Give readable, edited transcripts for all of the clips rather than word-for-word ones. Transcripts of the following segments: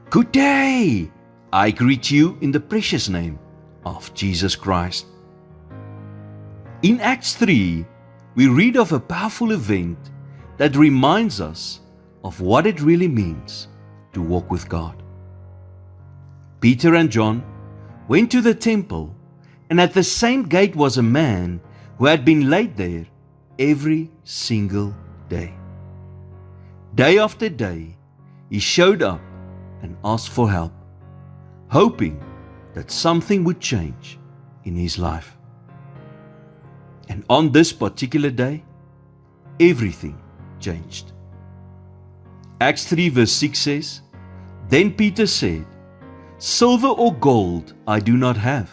Good day! I greet you in the precious name of Jesus Christ. In Acts 3, we read of a powerful event that reminds us of what it really means to walk with God. Peter and John went to the temple, and at the same gate was a man who had been laid there every single day. Day after day, he showed up and asked for help, hoping that something would change in his life. And on this particular day, everything changed. Acts 3 verse 6 says, Then Peter said, Silver or gold I do not have,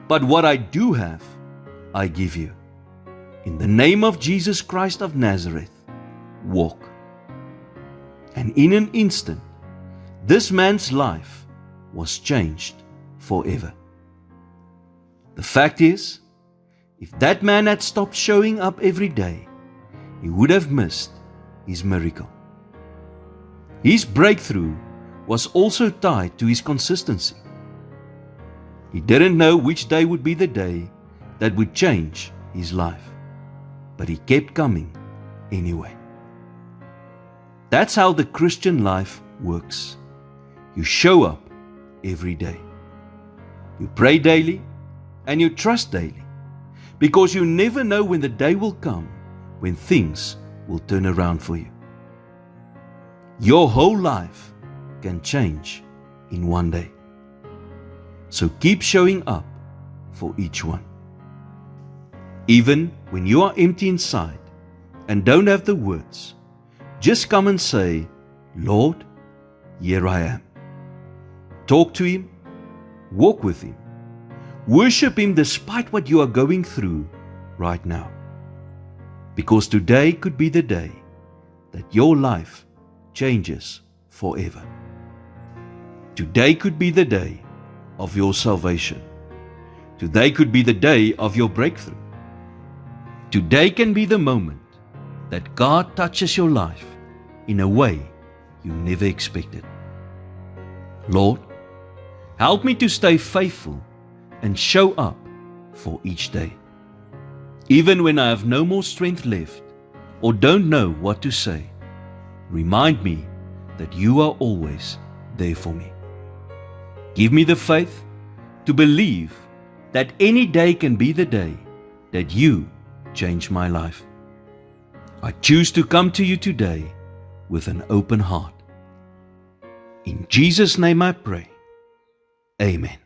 but what I do have, I give you. In the name of Jesus Christ of Nazareth, walk. And in an instant, this man's life was changed forever. The fact is, if that man had stopped showing up every day, he would have missed his miracle. His breakthrough was also tied to his consistency. He didn't know which day would be the day that would change his life, but he kept coming anyway. That's how the Christian life works. You show up every day. You pray daily and you trust daily, because you never know when the day will come when things will turn around for you. Your whole life can change in one day. So keep showing up for each one. Even when you are empty inside and don't have the words, just come and say, Lord, here I am. Talk to Him, walk with Him, worship Him despite what you are going through right now. Because today could be the day that your life changes forever. Today could be the day of your salvation. Today could be the day of your breakthrough. Today can be the moment that God touches your life in a way you never expected. Lord, help me to stay faithful and show up for each day. Even when I have no more strength left or don't know what to say, remind me that you are always there for me. Give me the faith to believe that any day can be the day that you change my life. I choose to come to you today with an open heart. In Jesus' name I pray. Amen.